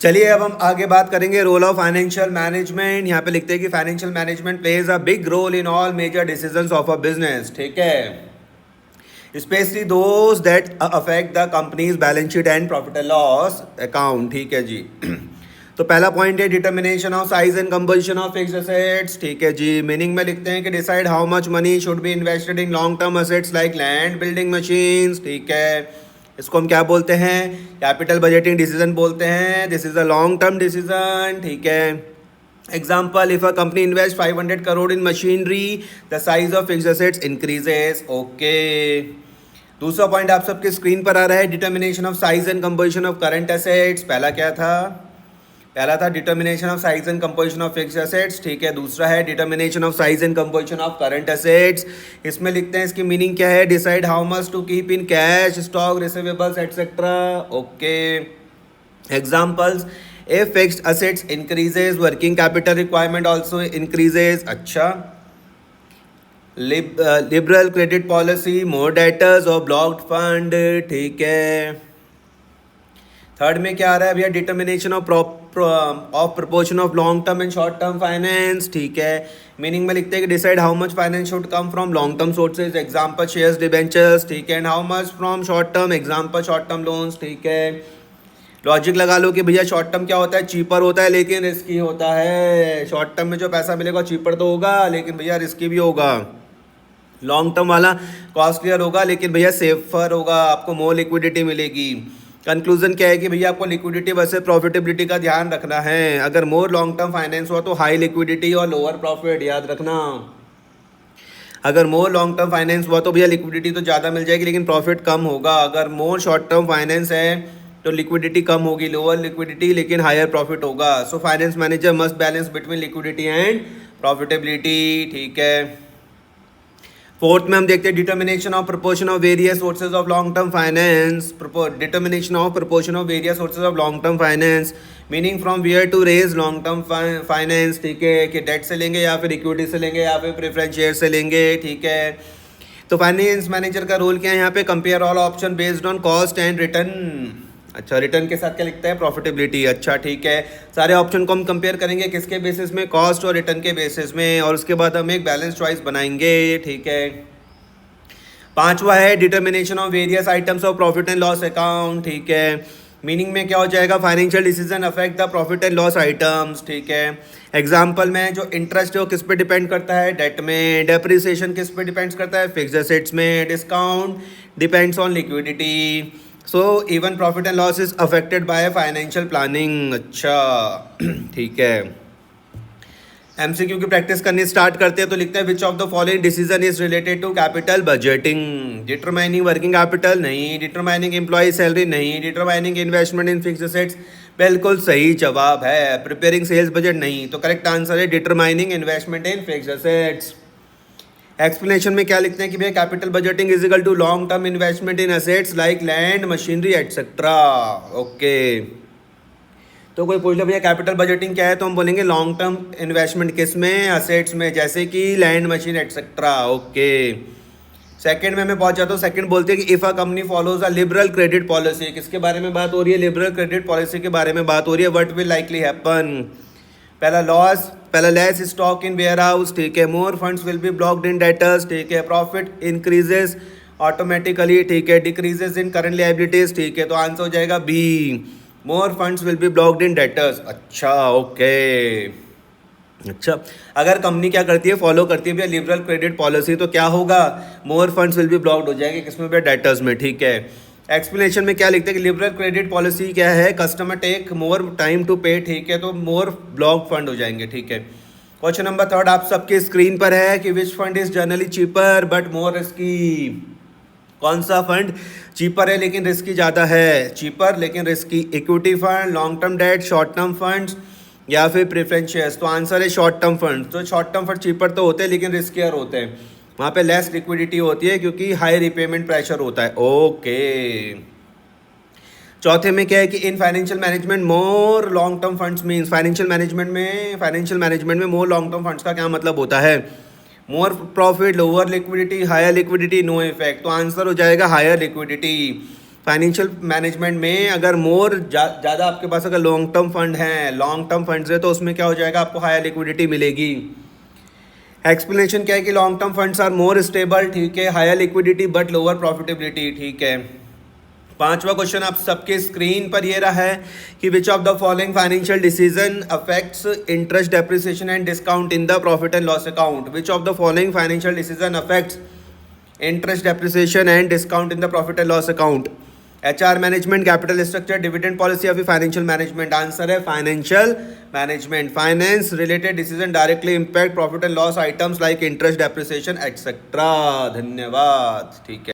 चलिए अब हम आगे बात करेंगे रोल ऑफ फाइनेंशियल मैनेजमेंट। यहाँ पे लिखते हैं कि financial management plays a big role in all major decisions of a business. ठीक है, specially those that affect the company's balance sheet and profit and loss account. ठीक है जी। तो पहला पॉइंट है determination of size and composition of fixed assets. ठीक है जी, मीनिंग में लिखते हैं कि decide how much money should be invested in long term assets like land, building, machines. ठीक है, इसको हम क्या बोलते हैं? कैपिटल बजटिंग डिसीजन बोलते हैं। This is a long term decision. ठीक है, example, if a company invest 500 crore in machinery, the size of fixed assets increases. Okay, दूसरा पॉइंट आप सबके स्क्रीन पर आ रहा है, determination of size and composition of current assets. पहला क्या था? पहला था determination of size and composition of fixed assets. ठीक है, दूसरा है determination of size and composition of current assets. इसमें लिखते हैं इसकी मीनिंग क्या है, decide how much to keep in cash, stock, receivables etcetera. Okay, examples, if fixed assets increases working capital requirement also increases। अच्छा, liberal credit policy, more debtors और blocked fund। ठीक है, थर्ड में क्या आ रहा है भैया, determination of proportion of long term and short term finance. ठीक है, मीनिंग में लिखते हैं कि decide how much finance should come from long term sources, example shares, debentures. ठीक है, and how much from short term, example short term loans. ठीक है, लॉजिक लगा लो कि भैया शॉर्ट टर्म क्या होता है, चीपर होता है लेकिन रिस्की होता है। शॉर्ट टर्म में जो पैसा मिलेगा चीपर तो होगा लेकिन भैया रिस्की भी होगा। लॉन्ग टर्म वाला कॉस्टलियर होगा लेकिन भैया सेफर होगा, आपको मोर लिक्विडिटी मिलेगी। कंक्लूजन क्या है कि भैया आपको लिक्विडिटी वर्सेस प्रॉफिटेबिलिटी का ध्यान रखना है। अगर मोर लॉन्ग टर्म फाइनेंस हुआ तो हाई लिक्विडिटी और लोअर प्रॉफिट, याद रखना। अगर मोर लॉन्ग टर्म फाइनेंस हुआ तो भैया लिक्विडिटी तो ज़्यादा मिल जाएगी लेकिन प्रॉफिट कम होगा। अगर मोर शॉर्ट टर्म फाइनेंस है तो लिक्विडिटी कम होगी, लोअर लिक्विडिटी लेकिन हायर प्रॉफिट होगा। So finance manager must balance between liquidity and profitability. ठीक है, फोर्थ में हम देखते हैं determination of proportion of various sources of long term finance. Determination of proportion of various sources of long term finance, meaning from where to raise long term finance. ठीक है, कि date से लेंगे या फिर इक्विटी से लेंगे या फिर प्रेफरेंस शेयर से लेंगे। ठीक है, तो फाइनेंस मैनेजर का रोल क्या है यहाँ पे, compare all option based on cost and return. अच्छा, रिटर्न के साथ क्या लिखता है, प्रॉफिटेबिलिटी। अच्छा ठीक है, सारे ऑप्शन को हम कंपेयर करेंगे किसके बेसिस में, कॉस्ट और रिटर्न के बेसिस में, और उसके बाद हम एक बैलेंस चॉइस बनाएंगे। ठीक है, पांचवा है determination of various items of profit and loss account. ठीक है, मीनिंग में क्या हो जाएगा, financial decision affect the profit and loss items. ठीक है, एग्जाम्पल में जो इंटरेस्ट है वो किस पे डिपेंड करता है, डेट में। डेप्रिसिएशन किस पे डिपेंड्स करता है, फिक्स्ड एसेट्स में। Discount depends on liquidity. So even profit and loss is affected by financial planning. अच्छा ठीक है, एमसीक्यू की प्रैक्टिस करनी स्टार्ट करते हैं तो लिखते हैं which of the following decision is related to capital budgeting. Determining working capital नहीं, डिटरमाइनिंग एम्प्लॉय सैलरी नहीं, determining investment in fixed assets बिल्कुल सही जवाब है। प्रिपेयरिंग सेल्स बजट नहीं, तो करेक्ट आंसर है determining investment in fixed assets. Explanation में क्या लिखते हैं कि भैया capital budgeting is equal to long term investment in assets like land, machinery etcetera. Okay, तो कोई पूछ लो भैया कैपिटल बजटिंग क्या है, तो हम बोलेंगे लॉन्ग टर्म इन्वेस्टमेंट किस में, एसेट्स में, जैसे कि land, machine etcetera. Okay, second में मैं पहुंच जाता हूँ। सेकंड बोलते हैं कि if a company follows a liberal credit policy, किसके बारे में बात हो रही है, लिबरल क्रेडिट पॉलिसी के बारे में बात हो रही है। व्हाट विल लाइकली हैपन, पहला less stock in warehouse. ठीक है, more funds will be blocked in debtors. ठीक है, प्रॉफिट इंक्रीजेस ऑटोमेटिकली। ठीक है, डिक्रीजेस इन करंट लायबिलिटीज। ठीक है, तो आंसर हो जाएगा B, more funds will be blocked in debtors. अच्छा ओके, अच्छा अगर कंपनी क्या करती है, फॉलो करती है भैया लिबरल क्रेडिट पॉलिसी, तो क्या होगा, मोर फंड्स विल बी ब्लॉक्ड हो जाएंगे, किसमें भैया, डेटर्स में। ठीक है, एक्सप्लेनेशन में क्या लिखते हैं कि लिबरल क्रेडिट पॉलिसी क्या है, customer take more time to pay. ठीक है, तो मोर ब्लॉक फंड हो जाएंगे। ठीक है, क्वेश्चन नंबर थर्ड आप सबके स्क्रीन पर है कि which fund is generally cheaper but more risky. कौन सा फंड चीपर है लेकिन रिस्की ज़्यादा है, चीपर लेकिन risky, equity fund, long term debt, short term funds या फिर प्रेफरेंस शेयर्स। तो आंसर है शॉर्ट टर्म फंड। तो शॉर्ट टर्म फंड चीपर तो होते हैं लेकिन रिस्कियर होते हैं, वहाँ पे लेस लिक्विडिटी होती है क्योंकि हाई रिपेमेंट प्रेशर होता है। ओके, चौथे में क्या है कि in financial management more long term funds means, financial management में मोर लॉन्ग टर्म फंड्स का क्या मतलब होता है, more profit, lower liquidity, higher liquidity, no effect. तो आंसर हो जाएगा हायर लिक्विडिटी। फाइनेंशियल मैनेजमेंट में अगर ज़्यादा आपके पास अगर लॉन्ग टर्म फंड हैं, लॉन्ग टर्म फंड्स है, तो उसमें क्या हो जाएगा, आपको हायर लिक्विडिटी मिलेगी। एक्सप्लेनेशन क्या है कि long term funds are more stable, ठीक है, higher liquidity but lower profitability, ठीक है। पांचवा क्वेश्चन आप सबके स्क्रीन पर ये रहा है कि विच of the following financial decision affects interest depreciation and discount in the profit and loss account. Which of the following financial decision affects interest depreciation and discount in the profit and loss account. HR management, capital structure, dividend policy या फिर financial management. Answer है financial management. Finance related decision directly impact profit and loss items like interest depreciation etcetera. धन्यवाद, ठीक है।